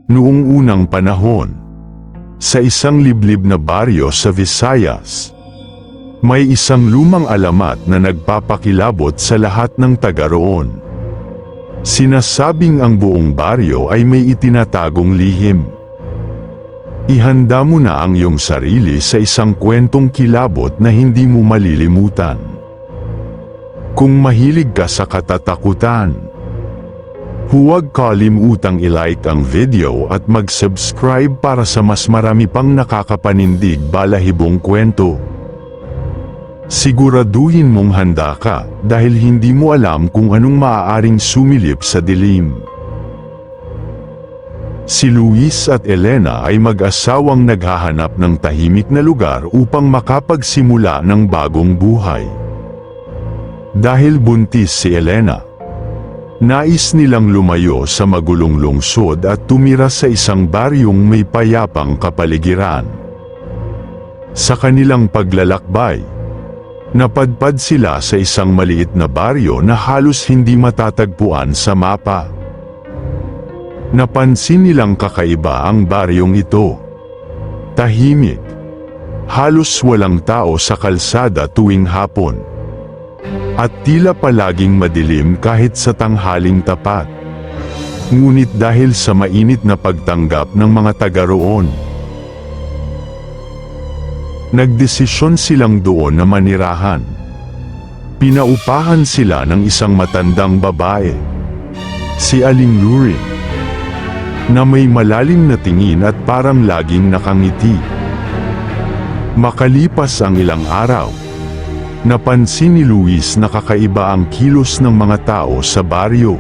Noong unang panahon, sa isang liblib na baryo sa Visayas, may isang lumang alamat na nagpapakilabot sa lahat ng taga roon. Sinasabing ang buong baryo ay may itinatagong lihim. Ihanda mo na ang iyong sarili sa isang kwentong kilabot na hindi mo malilimutan. Kung mahilig ka sa katatakutan, huwag kalimutang i-like ang video at mag-subscribe para sa mas marami pang nakakapanindig balahibong kwento. Siguraduhin mong handa ka dahil hindi mo alam kung anong maaaring sumilip sa dilim. Si Luis at Elena ay mag-asawang naghahanap ng tahimik na lugar upang makapagsimula ng bagong buhay. Dahil buntis si Elena, nais nilang lumayo sa magulong lungsod at tumira sa isang baryong may payapang kapaligiran. Sa kanilang paglalakbay, napadpad sila sa isang maliit na baryo na halos hindi matatagpuan sa mapa. Napansin nilang kakaiba ang baryong ito. Tahimik. Halos walang tao sa kalsada tuwing hapon. At tila palaging madilim kahit sa tanghaling tapat. Ngunit dahil sa mainit na pagtanggap ng mga taga roon, nagdesisyon silang doon na manirahan. Pinaupahan sila ng isang matandang babae, si Aling Luring, na may malalim na tingin at parang laging nakangiti. Makalipas ang ilang araw, napansin ni Luis na kakaiba ang kilos ng mga tao sa baryo.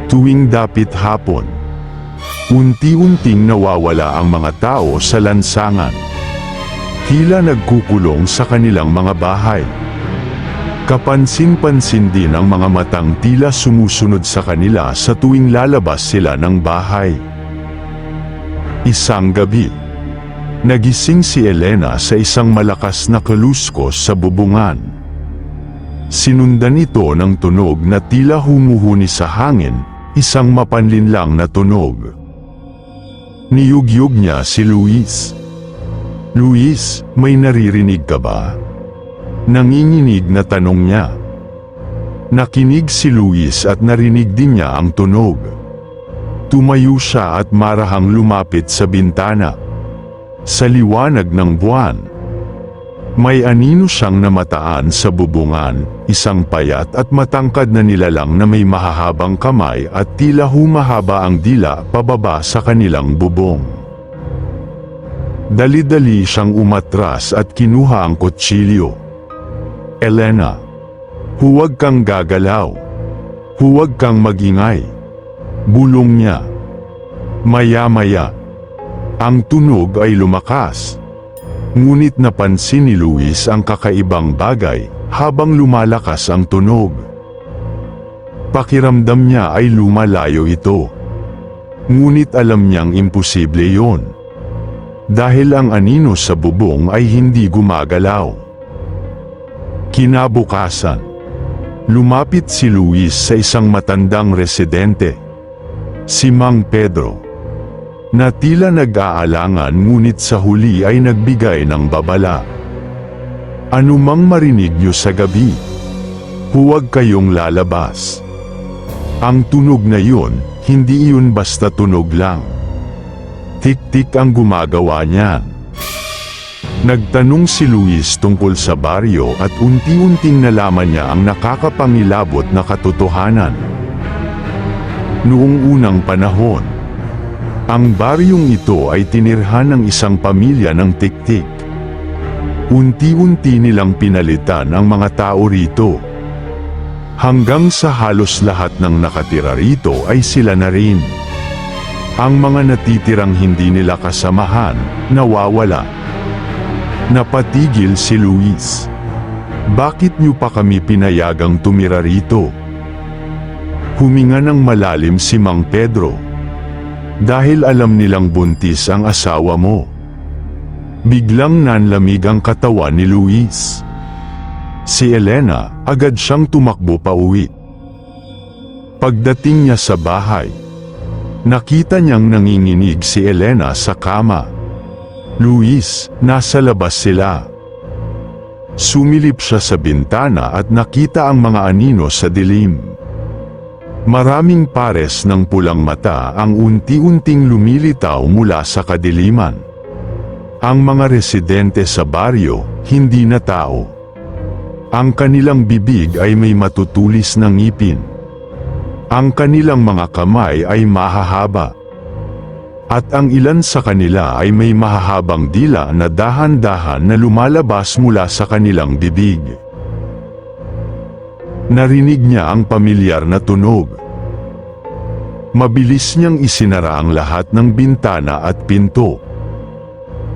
Tuwing dapit hapon, unti-unting nawawala ang mga tao sa lansangan. Tila nagkukulong sa kanilang mga bahay. Kapansin-pansin din ang mga matang tila sumusunod sa kanila sa tuwing lalabas sila ng bahay. Isang gabi, nagising si Elena sa isang malakas na kaluskos sa bubungan. Sinundan ito ng tunog na tila humuhuni sa hangin, isang mapanlinlang na tunog. Niyugyug niya si Luis. "Luis, may naririnig ka ba?" Nanginginig na tanong niya. Nakinig si Luis at narinig din niya ang tunog. Tumayo siya at marahang lumapit sa bintana. Sa liwanag ng buwan, may anino siyang namataan sa bubungan, isang payat at matangkad na nilalang na may mahahabang kamay at tila humahaba ang dila pababa sa kanilang bubong. Dali-dali siyang umatras at kinuha ang kutsilyo. "Elena, huwag kang gagalaw. Huwag kang magingay," bulong niya. Maya-maya, ang tunog ay lumakas. Ngunit napansin ni Luis ang kakaibang bagay habang lumalakas ang tunog. Pakiramdam niya ay lumalayo ito. Ngunit alam niyang imposible yon. Dahil ang anino sa bubong ay hindi gumagalaw. Kinabukasan, lumapit si Luis sa isang matandang residente, si Mang Pedro, na tila nag-aalangan ngunit sa huli ay nagbigay ng babala. "Anumang marinig niyo sa gabi, huwag kayong lalabas. Ang tunog na yun, hindi iyon basta tunog lang. Tik-tik ang gumagawa niyan." Nagtanong si Luis tungkol sa baryo at unti-unting nalaman niya ang nakakapangilabot na katotohanan. Noong unang panahon, ang baryong ito ay tinirhan ng isang pamilya ng Tik-tik. Unti-unti nilang pinalitan ang mga tao rito. Hanggang sa halos lahat ng nakatira rito ay sila na rin. Ang mga natitirang hindi nila kasamahan, nawawala. Napatigil si Luis. "Bakit niyo pa kami pinayagang tumira rito?" Huminga ng malalim si Mang Pedro. "Dahil alam nilang buntis ang asawa mo." Biglang nanlamig ang katawan ni Luis. Si Elena, agad siyang tumakbo pauwi. Pagdating niya sa bahay, Nakita niyang nanginginig si Elena sa kama. Luis, nasa labas sila. Sumilip siya sa bintana at nakita ang mga anino sa dilim. Maraming pares ng pulang mata ang unti-unting lumilitaw mula sa kadiliman. Ang mga residente sa baryo, hindi na tao. Ang kanilang bibig ay may matutulis na ngipin. Ang kanilang mga kamay ay mahahaba. At ang ilan sa kanila ay may mahahabang dila na dahan-dahan na lumalabas mula sa kanilang bibig. Narinig niya ang pamilyar na tunog. Mabilis niyang isinara ang lahat ng bintana at pinto.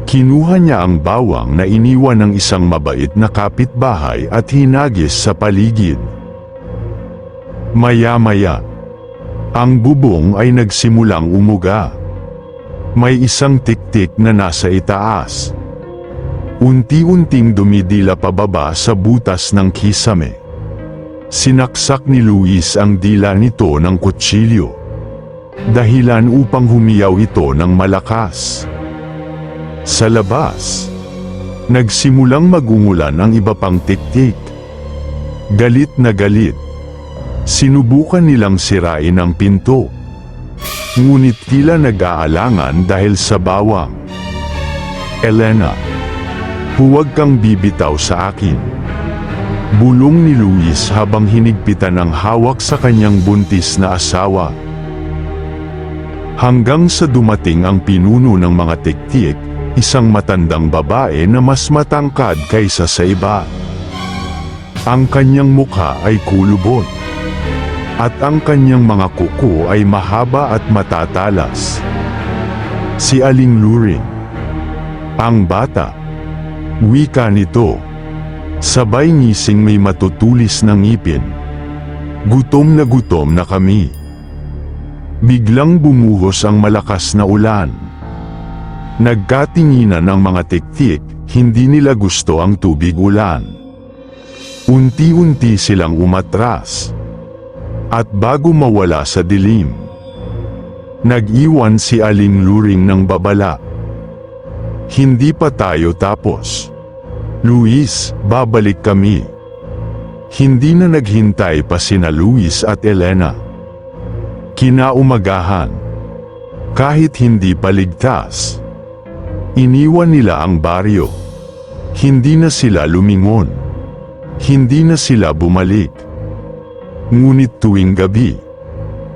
Kinuha niya ang bawang na iniwan ng isang mabait na kapitbahay at hinagis sa paligid. Maya-maya, ang bubong ay nagsimulang umuga. May isang tiktik na nasa itaas. Unti-unting dumidila pababa sa butas ng kisame. Sinaksak ni Luis ang dila nito ng kutsilyo. Dahilan upang humiyaw ito ng malakas. Sa labas, nagsimulang magungulan ang iba pang tiktik. Galit na galit. Sinubukan nilang sirain ang pinto. Ngunit tila nag-aalangan dahil sa bawang. Elena, huwag kang bibitaw sa akin. Bulong ni Luis habang hinigpitan ang hawak sa kanyang buntis na asawa. Hanggang sa dumating ang pinuno ng mga tiktik, isang matandang babae na mas matangkad kaysa sa iba. Ang kanyang mukha ay kulubot. At ang kanyang mga kuko ay mahaba at matatalas. Si Aling Luring. Ang bata. Wika nito. Sabay ngising may matutulis na ngipin. Gutom na kami. Biglang bumuhos ang malakas na ulan. Nagkatinginan ang mga tiktik, hindi nila gusto ang tubig ulan. Unti-unti silang umatras. At bago mawala sa dilim, nag-iwan si Aling Luring ng babala. Hindi pa tayo tapos. Luis, babalik kami. Hindi na naghintay pa sina Luis at Elena. Kinaumagahan. Kahit hindi pa ligtas, iniwan nila ang baryo. Hindi na sila lumingon. Hindi na sila bumalik. Ngunit tuwing gabi,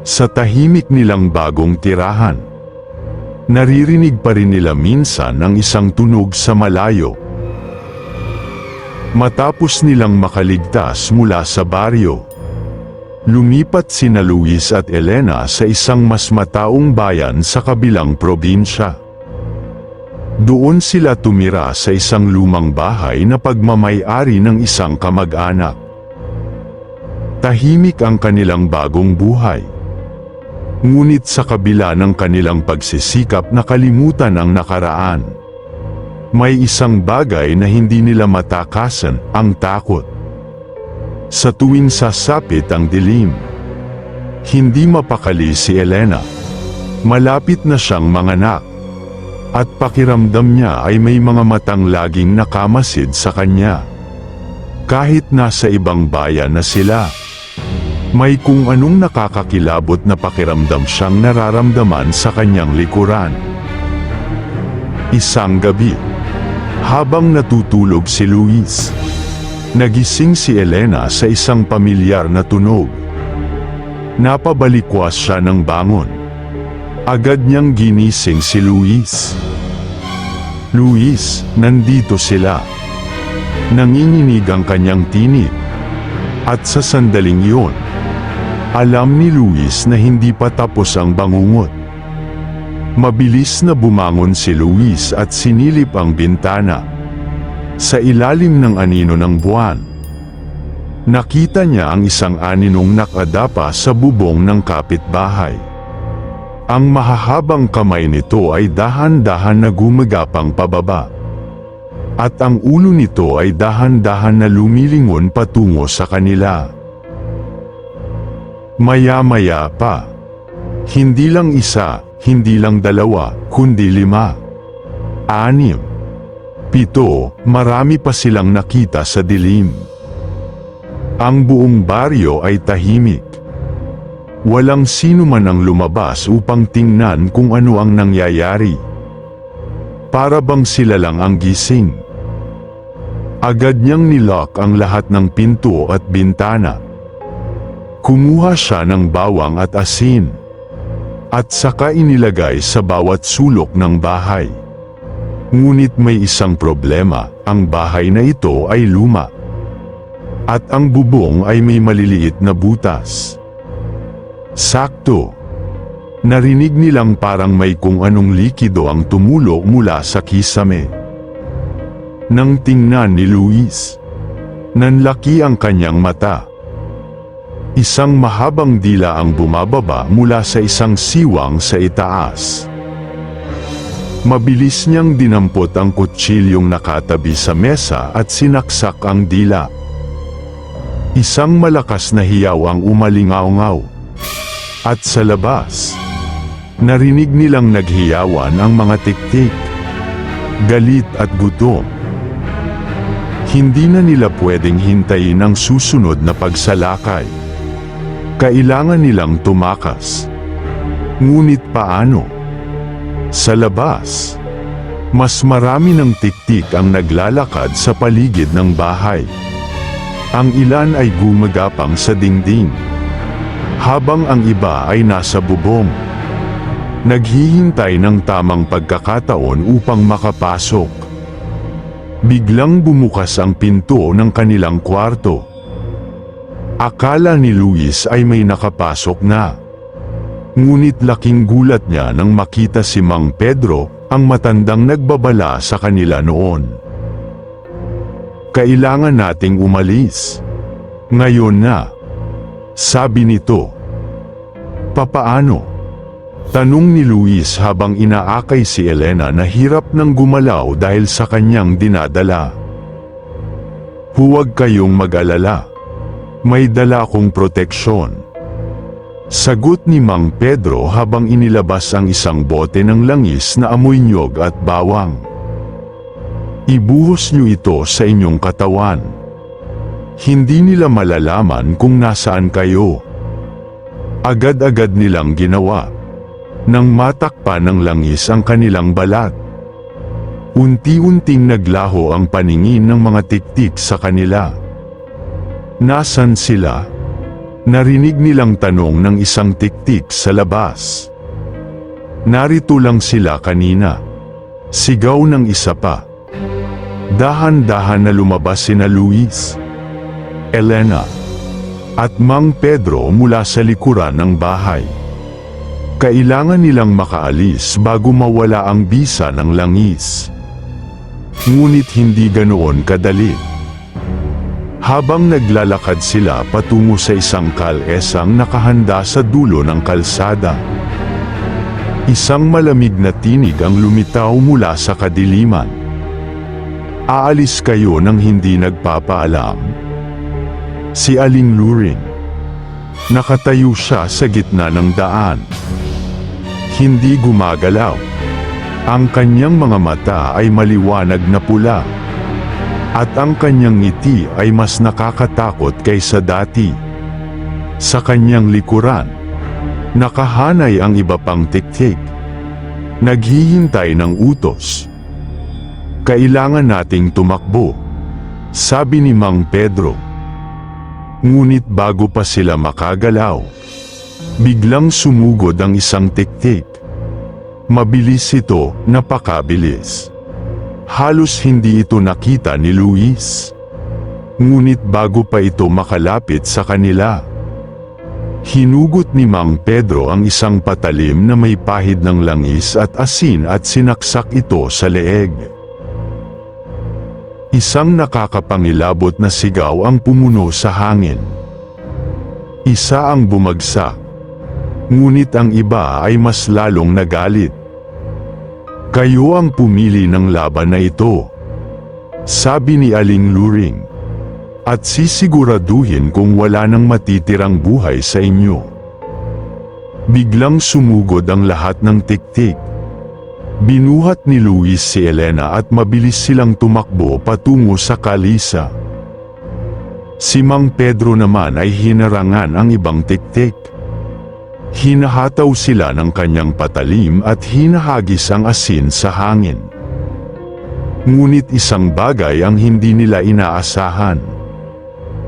sa tahimik nilang bagong tirahan, naririnig pa rin nila minsan ang isang tunog sa malayo. Matapos nilang makaligtas mula sa baryo, lumipat sina Luis at Elena sa isang mas mataong bayan sa kabilang probinsya. Doon sila tumira sa isang lumang bahay na pagmamay-ari ng isang kamag-anak. Tahimik ang kanilang bagong buhay. Ngunit sa kabila ng kanilang pagsisikap na kalimutan ang nakaraan, may isang bagay na hindi nila matakasan, ang takot. Sa tuwing sasapit ang dilim, hindi mapakali si Elena. Malapit na siyang manganak. At pakiramdam niya ay may mga matang laging nakamasid sa kanya. Kahit nasa ibang bayan na sila, may kung anong nakakakilabot na pakiramdam siyang nararamdaman sa kanyang likuran. Isang gabi, habang natutulog si Luis, nagising si Elena sa isang pamilyar na tunog. Napabalikwas siya ng bangon. Agad niyang ginising si Luis. Luis, nandito sila. Nanginginig ang kanyang tinig. At sa sandaling iyon, alam ni Luis na hindi pa tapos ang bangungot. Mabilis na bumangon si Luis at sinilip ang bintana. Sa ilalim ng anino ng buwan, nakita niya ang isang aninong nakadapa sa bubong ng kapitbahay. Ang mahahabang kamay nito ay dahan-dahan na gumagapang pababa. At ang ulo nito ay dahan-dahan na lumilingon patungo sa kanila. Maya-maya pa, Hindi lang isa, hindi lang dalawa, kundi 5, 6, 7, marami pa silang nakita sa dilim. Ang buong baryo ay tahimik. Walang sino man ang lumabas upang tingnan kung ano ang nangyayari. Para bang sila lang ang gising. Agad niyang nilock ang lahat ng pinto at bintana. Kumuha siya ng bawang at asin. At saka inilagay sa bawat sulok ng bahay. Ngunit may isang problema, ang bahay na ito ay luma. At ang bubong ay may maliliit na butas. Sakto. Narinig nilang parang may kung anong likido ang tumulo mula sa kisame. Nang tingnan ni Luis, nanlaki ang kanyang mata. Isang mahabang dila ang bumababa mula sa isang siwang sa itaas. Mabilis niyang dinampot ang kutsilyong nakatabi sa mesa at sinaksak ang dila. Isang malakas na hiyaw ang umalingaw-ngaw. At sa labas, narinig nilang naghiyawan ang mga tiktik, galit at gutom. Hindi na nila pwedeng hintayin ang susunod na pagsalakay. Kailangan nilang tumakas. Ngunit paano? Sa labas, mas marami ng tiktik ang naglalakad sa paligid ng bahay. Ang ilan ay gumagapang sa dingding, habang ang iba ay nasa bubong. Naghihintay ng tamang pagkakataon upang makapasok. Biglang bumukas ang pinto ng kanilang kwarto. Akala ni Luis ay may nakapasok na. Ngunit laking gulat niya nang makita si Mang Pedro, ang matandang nagbabala sa kanila noon. Kailangan nating umalis. Ngayon na. Sabi nito. Papaano? Tanong ni Luis habang inaakay si Elena na hirap nang gumalaw dahil sa kanyang dinadala. Huwag kayong mag-alala. May dala akong proteksyon. Sagot ni Mang Pedro habang inilabas ang isang bote ng langis na amoy niyog at bawang. Ibuhos niyo ito sa inyong katawan. Hindi nila malalaman kung nasaan kayo. Agad-agad nilang ginawa. Nang matakpan ng langis ang kanilang balat. Unti-unting naglaho ang paningin ng mga tiktik sa kanila. Nasaan sila? Narinig nilang tanong ng isang tiktik sa labas. Narito lang sila kanina. Sigaw ng isa pa. Dahan-dahan na lumabas sina Luis, Elena, at Mang Pedro mula sa likuran ng bahay. Kailangan nilang makaalis bago mawala ang bisa ng langis. Ngunit hindi ganoon kadali. Habang naglalakad sila patungo sa isang kalesang nakahanda sa dulo ng kalsada. Isang malamig na tinig ang lumitaw mula sa kadiliman. Aalis kayo nang hindi nagpapaalam. Si Aling Luring. Nakatayo siya sa gitna ng daan. Hindi gumagalaw. Ang kanyang mga mata ay maliwanag na pula. At ang kanyang ngiti ay mas nakakatakot kaysa dati. Sa kanyang likuran, nakahanay ang iba pang tiktik. Naghihintay ng utos. Kailangan nating tumakbo, sabi ni Mang Pedro. Ngunit bago pa sila makagalaw, biglang sumugod ang isang tiktik. Mabilis ito, napakabilis. Halos hindi ito nakita ni Luis. Ngunit bago pa ito makalapit sa kanila, hinugot ni Mang Pedro ang isang patalim na may pahid ng langis at asin at sinaksak ito sa leeg. Isang nakakapangilabot na sigaw ang pumuno sa hangin. Isa ang bumagsak. Ngunit ang iba ay mas lalong nagalit. Kayo ang pumili ng laban na ito, sabi ni Aling Luring. At sisiguraduhin kung wala nang matitirang buhay sa inyo. Biglang sumugod ang lahat ng tiktik. Binuhat ni Luis si Elena at mabilis silang tumakbo patungo sa kalisa. Si Mang Pedro naman ay hinarangan ang ibang tiktik. Hinahataw sila ng kanyang patalim at hinahagis ang asin sa hangin. Ngunit isang bagay ang hindi nila inaasahan.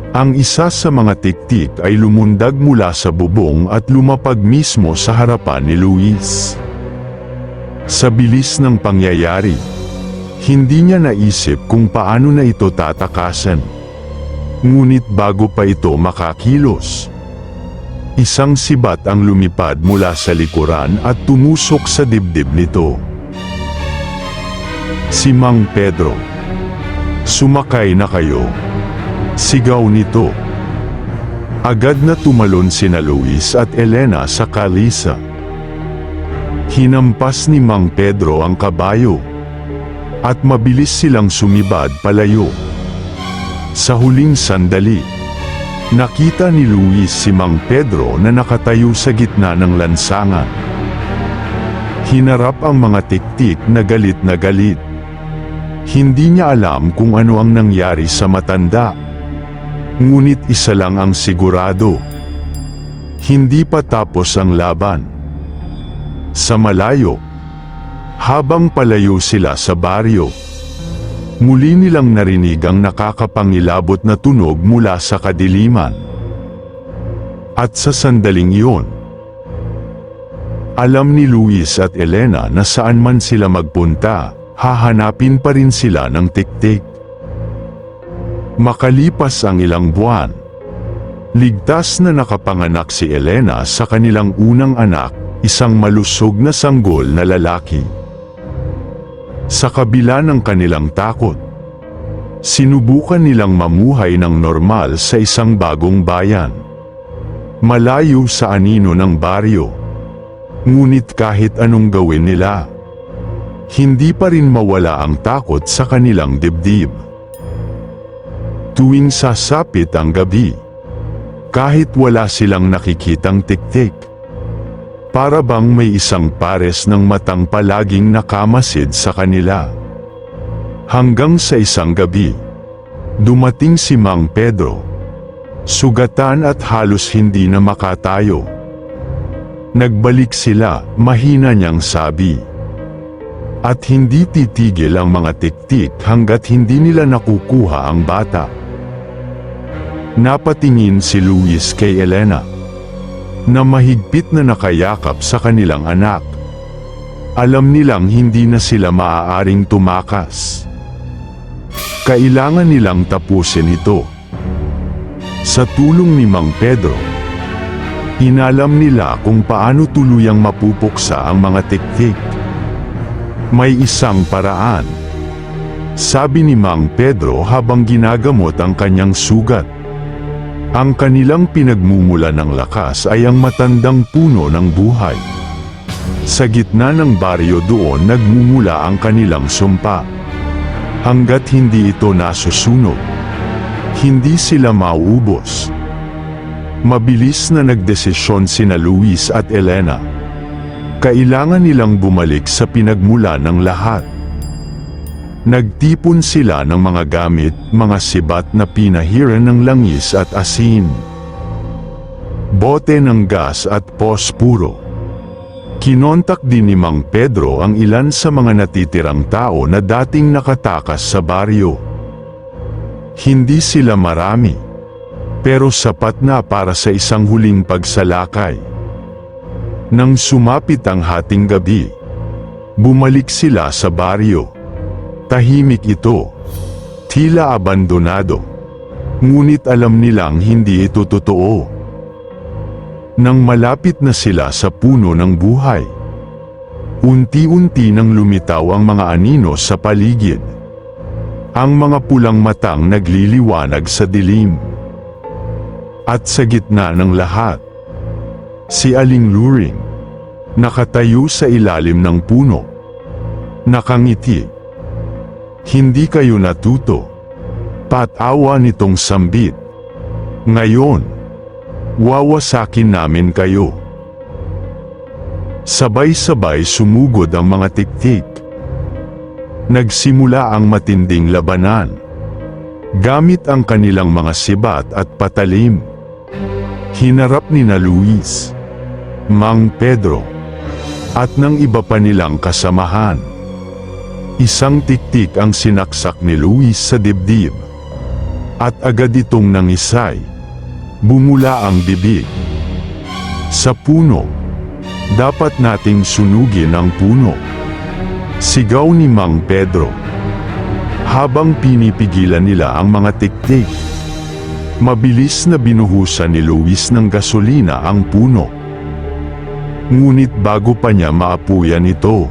Ang isa sa mga tiktik ay lumundag mula sa bubong at lumapag mismo sa harapan ni Luis. Sa bilis ng pangyayari, hindi niya naisip kung paano na ito tatakasan. Ngunit bago pa ito makakilos, isang sibat ang lumipad mula sa likuran at tumusok sa dibdib nito. Si Mang Pedro. Sumakay na kayo. Sigaw nito. Agad na tumalon sina Luis at Elena sa kalisa. Hinampas ni Mang Pedro ang kabayo, at mabilis silang sumibad palayo. Sa huling sandali, nakita ni Luis si Mang Pedro na nakatayo sa gitna ng lansangan. Hinarap ang mga tiktik na galit na galit. Hindi niya alam kung ano ang nangyari sa matanda. Ngunit isa lang ang sigurado. Hindi pa tapos ang laban. Sa malayo, habang palayo sila sa baryo, muli nilang narinig ang nakakapangilabot na tunog mula sa kadiliman. At sa sandaling iyon, alam ni Luis at Elena na saan man sila magpunta, hahanapin pa rin sila ng tiktik. Makalipas ang ilang buwan, ligtas na nakapanganak si Elena sa kanilang unang anak, isang malusog na sanggol na lalaki. Sa kabila ng kanilang takot, sinubukan nilang mamuhay ng normal sa isang bagong bayan, malayo sa anino ng baryo. Ngunit kahit anong gawin nila, hindi pa rin mawala ang takot sa kanilang dibdib. Tuwing sasapit ang gabi, kahit wala silang nakikitang tiktik, para bang may isang pares ng matang palaging nakamasid sa kanila. Hanggang sa isang gabi, dumating si Mang Pedro, sugatan at halos hindi na makatayo. Nagbalik sila, mahina niyang sabi. At hindi titigil ang mga tiktik hanggat hindi nila nakukuha ang bata. Napatingin si Luis kay Elena, na mahigpit na nakayakap sa kanilang anak. Alam nilang hindi na sila maaaring tumakas. Kailangan nilang tapusin ito. Sa tulong ni Mang Pedro, inalam nila kung paano tuluyang mapupuksa ang mga tiktik. May isang paraan, sabi ni Mang Pedro habang ginagamot ang kanyang sugat. Ang kanilang pinagmumula ng lakas ay ang matandang puno ng buhay. Sa gitna ng baryo doon nagmumula ang kanilang sumpa. Hanggat hindi ito nasusunog, hindi sila mauubos. Mabilis na nagdesisyon sina Luis at Elena. Kailangan nilang bumalik sa pinagmula ng lahat. Nagtipon sila ng mga gamit, mga sibat na pinahiran ng langis at asin, bote ng gas at pospuro. Kinontak din ni Mang Pedro ang ilan sa mga natitirang tao na dating nakatakas sa baryo. Hindi sila marami, pero sapat na para sa isang huling pagsalakay. Nang sumapit ang hating gabi, bumalik sila sa baryo. Tahimik ito, tila abandonado. Ngunit alam nilang hindi ito totoo. Nang malapit na sila sa puno ng buhay, unti-unti nang lumitaw ang mga anino sa paligid. Ang mga pulang matang nagliliwanag sa dilim. At sa gitna ng lahat, si Aling Luring, nakatayo sa ilalim ng puno. Nakangiti. Hindi kayo natuto. Patawa nitong sambit. Ngayon, wawasakin namin kayo. Sabay-sabay sumugod ang mga tiktik. Nagsimula ang matinding labanan. Gamit ang kanilang mga sibat at patalim. Hinarap nina Luis, Mang Pedro, at ng iba pa nilang kasamahan. Isang tiktik ang sinaksak ni Luis sa dibdib. At agad itong nangisay. Bumula ang bibig. Sa puno. Dapat nating sunugin ang puno. Sigaw ni Mang Pedro. Habang pinipigilan nila ang mga tiktik. Mabilis na binuhusan ni Luis ng gasolina ang puno. Ngunit bago pa niya maapuyan ito,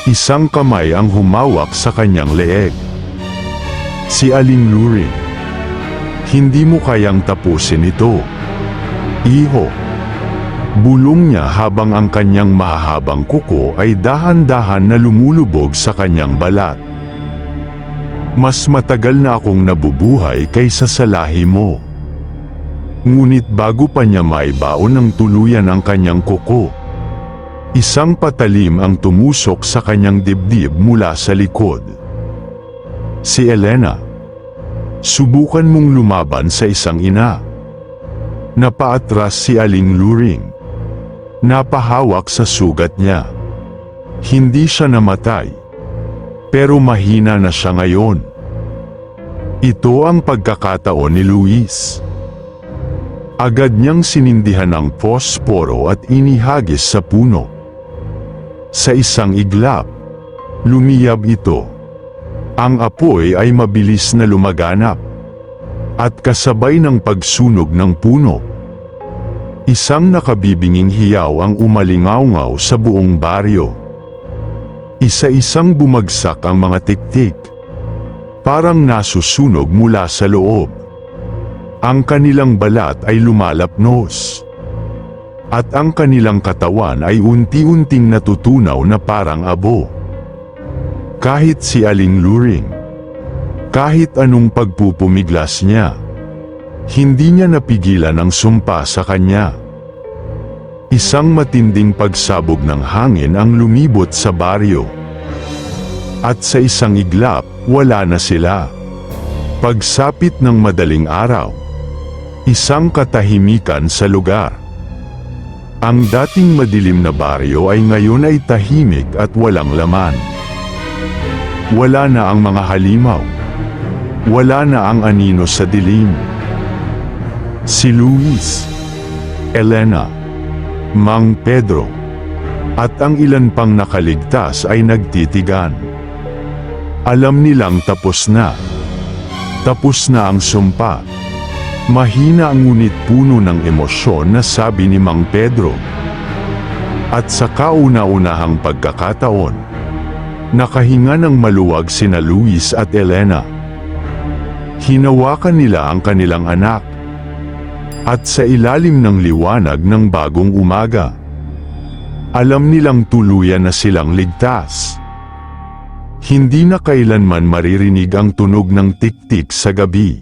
isang kamay ang humawak sa kanyang leeg. Si Aling Luring. Hindi mo kayang tapusin ito, iho. Bulong niya habang ang kanyang mahahabang kuko ay dahan-dahan na lumulubog sa kanyang balat. Mas matagal na akong nabubuhay kaysa sa lahi mo. Ngunit bago pa niya maibaon ng tuluyan ang kanyang kuko, isang patalim ang tumusok sa kanyang dibdib mula sa likod. Si Elena. Subukan mong lumaban sa isang ina. Napaatras si Aling Luring. Napahawak sa sugat niya. Hindi siya namatay. Pero mahina na siya ngayon. Ito ang pagkakataon ni Luis. Agad niyang sinindihan ang posporo at inihagis sa puno. Sa isang iglap, lumiyab ito. Ang apoy ay mabilis na lumaganap. At kasabay ng pagsunog ng puno, isang nakabibinging hiyaw ang umalingaw-ngaw sa buong baryo. Isa-isang bumagsak ang mga tiktik. Parang nasusunog mula sa loob. Ang kanilang balat ay lumalapnos. At ang kanilang katawan ay unti-unting natutunaw na parang abo. Kahit si Aling Luring, kahit anong pagpupumiglas niya, hindi niya napigilan ang sumpa sa kanya. Isang matinding pagsabog ng hangin ang lumibot sa baryo. At sa isang iglap, wala na sila. Pagsapit ng madaling araw, isang katahimikan sa lugar. Ang dating madilim na baryo ay ngayon ay tahimik at walang laman. Wala na ang mga halimaw. Wala na ang anino sa dilim. Si Luis, Elena, Mang Pedro, at ang ilan pang nakaligtas ay nagtitigan. Alam nilang tapos na. Tapos na ang sumpa. Mahina ngunit puno ng emosyon na sabi ni Mang Pedro. At sa kauna-unahang pagkakataon, nakahinga ng maluwag sina Luis at Elena. Hinawakan nila ang kanilang anak. At sa ilalim ng liwanag ng bagong umaga, alam nilang tuluyan na silang ligtas. Hindi na kailanman maririnig ang tunog ng tik-tik sa gabi.